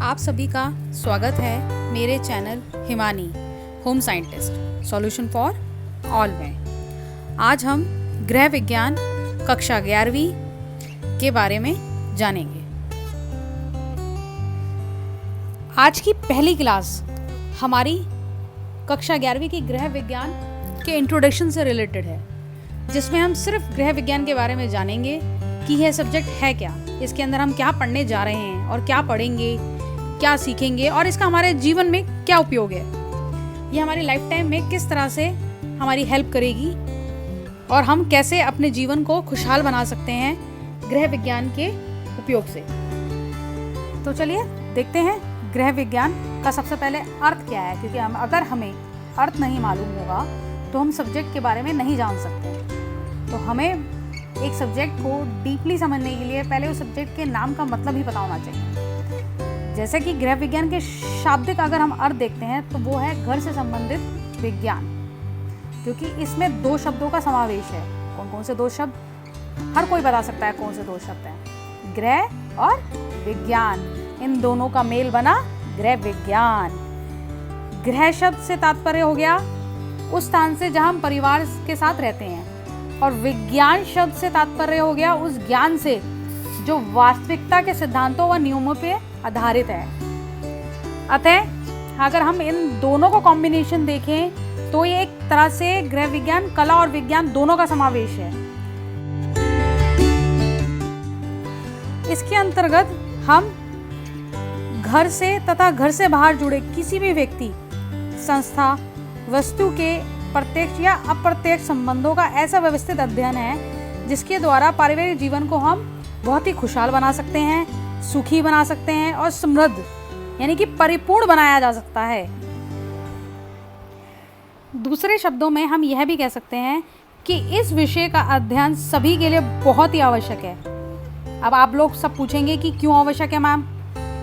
आप सभी का स्वागत है मेरे channel Himani home scientist solution for all में। आज हम गृह विज्ञान कक्षा 11वीं के बारे में जानेंगे। आज की पहली क्लास हमारी कक्षा 11वीं की गृह विज्ञान के इंट्रोडक्शन से रिलेटेड है, जिसमें हम सिर्फ गृह विज्ञान के बारे में जानेंगे कि यह सब्जेक्ट है क्या, इसके अंदर हम क्या पढ़ने जा रहे हैं और क्या पढ़ेंगे, क्या सीखेंगे और इसका हमारे जीवन में क्या उपयोग है, ये हमारी लाइफ टाइम में किस तरह से हमारी हेल्प करेगी और हम कैसे अपने जीवन को खुशहाल बना सकते हैं गृह विज्ञान के उपयोग से। तो चलिए देखते हैं गृह विज्ञान का सबसे पहले अर्थ क्या है, क्योंकि अगर हमें अर्थ नहीं मालूम होगा तो हम सब्जेक्ट के बारे में नहीं जान सकते। तो हमें एक सब्जेक्ट को डीपली समझने के लिए पहले उस सब्जेक्ट के नाम का मतलब ही पता होना चाहिए। जैसे कि गृह विज्ञान के शाब्दिक अगर हम अर्थ देखते हैं तो वो है घर से संबंधित विज्ञान, क्योंकि इसमें दो शब्दों का समावेश है। कौन कौन से दो शब्द? हर कोई बता सकता है कौन से दो शब्द हैं, गृह और विज्ञान। इन दोनों का मेल बना गृह विज्ञान। गृह शब्द से तात्पर्य हो गया उस स्थान से जहां हम परिवार के साथ रहते हैं, और विज्ञान शब्द से तात्पर्य हो गया उस ज्ञान से जो वास्तविकता के सिद्धांतों व नियमों पे आधारित है। अतः अगर हम इन दोनों को कॉम्बिनेशन देखें तो ये एक तरह से गृह विज्ञान कला और विज्ञान दोनों का समावेश है। इसके अंतर्गत हम घर से तथा घर से बाहर जुड़े किसी भी व्यक्ति, संस्था, वस्तु के प्रत्यक्ष या अप्रत्यक्ष संबंधों का ऐसा व्यवस्थित अध्ययन है जिसके द्वारा पारिवारिक जीवन को हम बहुत ही खुशहाल बना सकते हैं, सुखी बना सकते हैं और समृद्ध यानी कि परिपूर्ण बनाया जा सकता है। दूसरे शब्दों में हम यह भी कह सकते हैं कि इस विषय का अध्ययन सभी के लिए बहुत ही आवश्यक है। अब आप लोग सब पूछेंगे कि क्यों आवश्यक है मैम?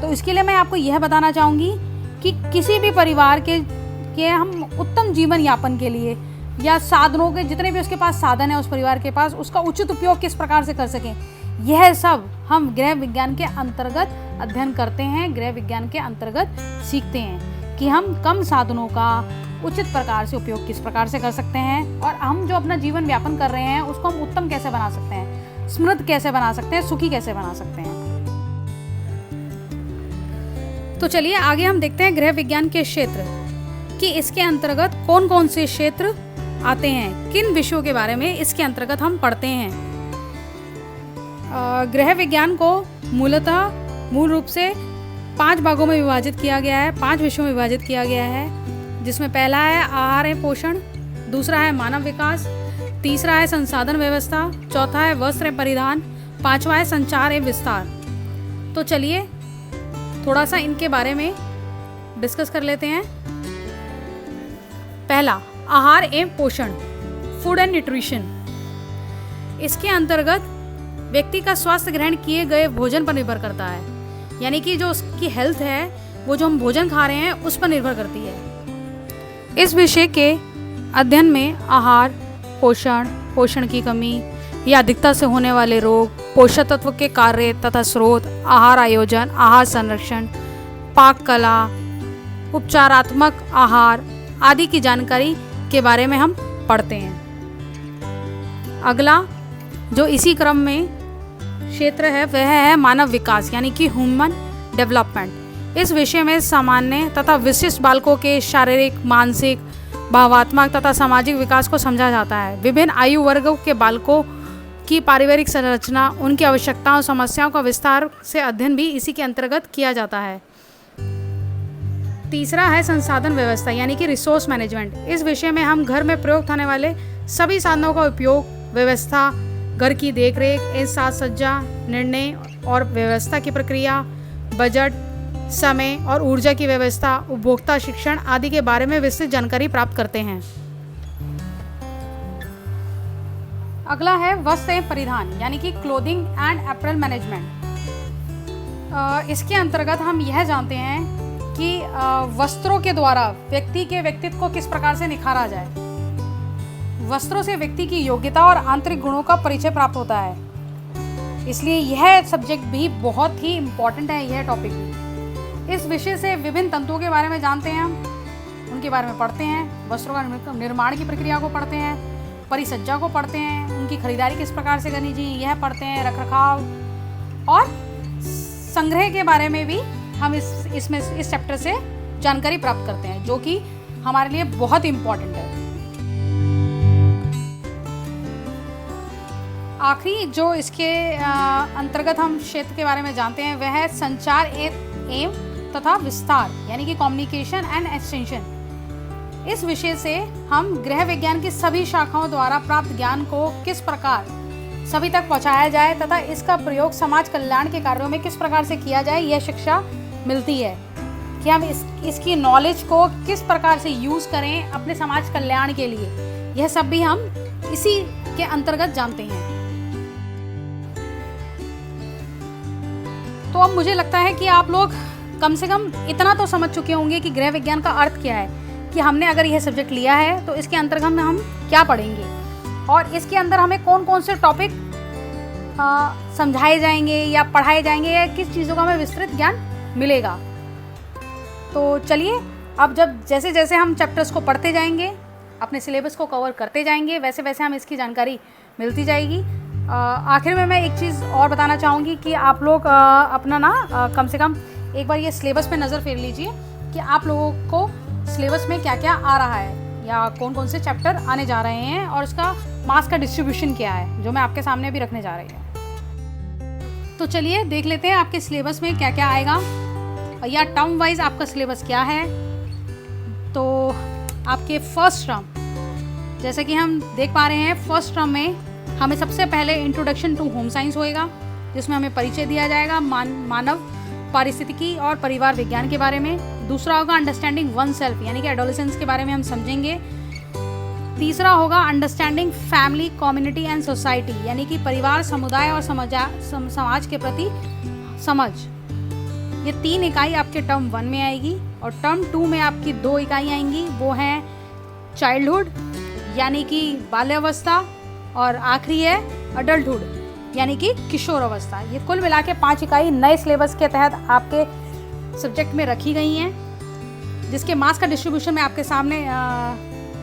तो इसके लिए मैं आपको यह बताना चाहूँगी कि किसी भी परिवार के हम उत्तम जीवन यापन के लिए या साधनों के जितने भी उसके पास साधन है उस परिवार के पास, उसका उचित उपयोग किस प्रकार से कर सकें, यह सब हम गृह विज्ञान के अंतर्गत अध्ययन करते हैं, गृह विज्ञान के अंतर्गत सीखते हैं कि हम कम साधनों का उचित प्रकार से उपयोग किस प्रकार से कर सकते हैं और हम जो अपना जीवन व्यापन कर रहे हैं उसको हम उत्तम कैसे बना सकते हैं, समृद्ध कैसे बना सकते हैं, सुखी कैसे बना सकते हैं। तो चलिए आगे हम देखते हैं गृह विज्ञान के क्षेत्र कि इसके अंतर्गत कौन कौन से क्षेत्र आते हैं, किन विषयों के बारे में इसके अंतर्गत हम पढ़ते हैं। गृह विज्ञान को मूल रूप से 5 भागों में विभाजित किया गया है, 5 विषयों में विभाजित किया गया है, जिसमें पहला है आहार एवं पोषण, दूसरा है मानव विकास, तीसरा है संसाधन व्यवस्था, चौथा है वस्त्र एवं परिधान, 5वां है संचार एवं विस्तार। तो चलिए थोड़ा सा इनके बारे में डिस्कस कर लेते हैं। पहला, आहार एवं पोषण, फूड एंड न्यूट्रिशन। इसके अंतर्गत व्यक्ति का स्वास्थ्य ग्रहण किए गए भोजन पर निर्भर करता है, यानी कि जो उसकी हेल्थ है वो जो हम भोजन खा रहे हैं उस पर निर्भर करती है। इस विषय के अध्ययन में आहार, पोषण की कमी या अधिकता से होने वाले रोग, पोषक तत्व के कार्य तथा स्रोत, आहार आयोजन, आहार संरक्षण, पाक कला, उपचारात्मक आहार आदि की जानकारी के बारे में हम पढ़ते हैं। अगला जो इसी क्रम में क्षेत्र है वह है मानव विकास यानी कि ह्यूमन डेवलपमेंट। इस विषय में सामान्य तथा विशिष्ट बालकों के शारीरिक, मानसिक, भावात्मक तथा सामाजिक विकास को समझा जाता है। विभिन्न आयु वर्गों के बालकों की पारिवारिक संरचना, उनकी आवश्यकताओं, समस्याओं का विस्तार से अध्ययन भी इसी के अंतर्गत किया जाता है। तीसरा है संसाधन व्यवस्था यानी कि रिसोर्स मैनेजमेंट। इस विषय में हम घर में प्रयोग होने वाले सभी साधनों का उपयोग, व्यवस्था, घर की देखरेख, साज सज्जा, निर्णय और व्यवस्था की प्रक्रिया, बजट, समय और ऊर्जा की व्यवस्था, उपभोक्ता शिक्षण आदि के बारे में विस्तृत जानकारी प्राप्त करते हैं। अगला है वस्त्र एवं परिधान यानी कि क्लोथिंग एंड अपैरल मैनेजमेंट। इसके अंतर्गत हम यह जानते हैं कि वस्त्रों के द्वारा व्यक्ति के व्यक्तित्व को किस प्रकार से निखारा जाए। वस्त्रों से व्यक्ति की योग्यता और आंतरिक गुणों का परिचय प्राप्त होता है, इसलिए यह सब्जेक्ट भी बहुत ही इम्पोर्टेंट है, यह टॉपिक भी। इस विषय से विभिन्न तंतुओं के बारे में जानते हैं, हम उनके बारे में पढ़ते हैं, वस्त्रों का निर्माण की प्रक्रिया को पढ़ते हैं, परिसज्जा को पढ़ते हैं, उनकी खरीदारी किस प्रकार से करनी चाहिए यह पढ़ते हैं, रखरखाव और संग्रह के बारे में भी हम इस चैप्टर से जानकारी प्राप्त करते हैं, जो कि हमारे लिए बहुत इम्पोर्टेंट है। आखिरी जो इसके अंतर्गत हम क्षेत्र के बारे में जानते हैं वह है संचार एवं तथा विस्तार, यानी कि कम्युनिकेशन एंड एक्सटेंशन। इस विषय से हम गृह विज्ञान की सभी शाखाओं द्वारा प्राप्त ज्ञान को किस प्रकार सभी तक पहुंचाया जाए तथा इसका प्रयोग समाज कल्याण के कार्यों में किस प्रकार से किया जाए, यह शिक्षा मिलती है कि हम इसकी नॉलेज को किस प्रकार से यूज़ करें अपने समाज कल्याण के लिए। यह सब भी हम इसी के अंतर्गत जानते हैं। तो अब मुझे लगता है कि आप लोग कम से कम इतना तो समझ चुके होंगे कि गृह विज्ञान का अर्थ क्या है, कि हमने अगर यह सब्जेक्ट लिया है तो इसके अंतर्गत में हम क्या पढ़ेंगे और इसके अंदर हमें कौन कौन से टॉपिक समझाए जाएंगे या पढ़ाए जाएंगे या किस चीज़ों का हमें विस्तृत ज्ञान मिलेगा। तो चलिए, अब जैसे जैसे हम चैप्टर्स को पढ़ते जाएंगे, अपने सिलेबस को कवर करते जाएंगे, वैसे वैसे हम इसकी जानकारी मिलती जाएगी। आखिर में मैं एक चीज़ और बताना चाहूँगी कि आप लोग अपना ना कम से कम एक बार ये सिलेबस पे नज़र फेर लीजिए कि आप लोगों को सिलेबस में क्या क्या आ रहा है या कौन कौन से चैप्टर आने जा रहे हैं और उसका मार्क्स का डिस्ट्रीब्यूशन क्या है, जो मैं आपके सामने भी रखने जा रही हूँ। तो चलिए देख लेते हैं आपके सिलेबस में क्या क्या आएगा या टर्म वाइज आपका सिलेबस क्या है। तो आपके फर्स्ट टर्म, जैसे कि हम देख पा रहे हैं, फर्स्ट टर्म में हमें सबसे पहले इंट्रोडक्शन टू होम साइंस होएगा, जिसमें हमें परिचय दिया जाएगा मानव पारिस्थितिकी और परिवार विज्ञान के बारे में। दूसरा होगा अंडरस्टैंडिंग वन सेल्फ, यानी कि एडोलेसेंस के बारे में हम समझेंगे। तीसरा होगा understanding family, community and society, यानी कि परिवार, समुदाय और समाज के प्रति समझ। ये 3 इकाई आपके टर्म 1 में आएगी और टर्म 2 में आपकी 2 इकाई आएंगी, वो हैं चाइल्डहुड यानी कि बाल्यावस्था और आखिरी है अडल्टहुड यानी कि किशोर अवस्था। ये कुल मिला के 5 इकाई नए सिलेबस के तहत आपके सब्जेक्ट में रखी गई हैं, जिसके मार्क्स का डिस्ट्रीब्यूशन मैं आपके सामने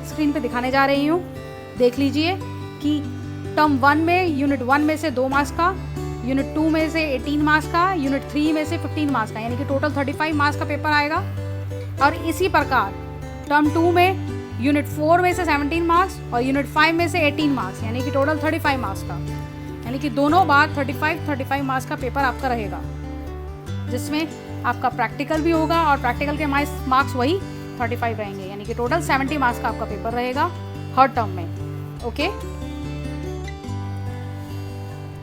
स्क्रीन पे दिखाने जा रही हूँ। देख लीजिए कि टर्म 1 में यूनिट 1 में से 2 मार्क्स का, यूनिट 2 में से 18 मार्क्स का, यूनिट 3 में से 15 मार्क्स का, यानी कि टोटल 35 मार्क्स का पेपर आएगा। और इसी प्रकार टर्म 2 में यूनिट 4 में से 17 मार्क्स और यूनिट 5 में से 18 मार्क्स, यानी कि टोटल 35 मार्क्स का, यानी कि दोनों बार 35 मार्क्स का पेपर आपका रहेगा, जिसमें आपका प्रैक्टिकल भी होगा और प्रैक्टिकल के मार्क्स वही 35 रहेंगे, यानी कि टोटल 70 मार्क्स का आपका पेपर रहेगा हर टर्म में। ओके,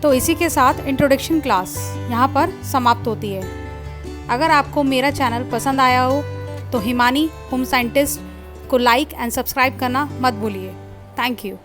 तो इसी के साथ इंट्रोडक्शन क्लास यहाँ पर समाप्त होती है। अगर आपको मेरा चैनल पसंद आया हो तो हिमानी होम साइंटिस्ट को लाइक एंड सब्सक्राइब करना मत भूलिए। Thank you.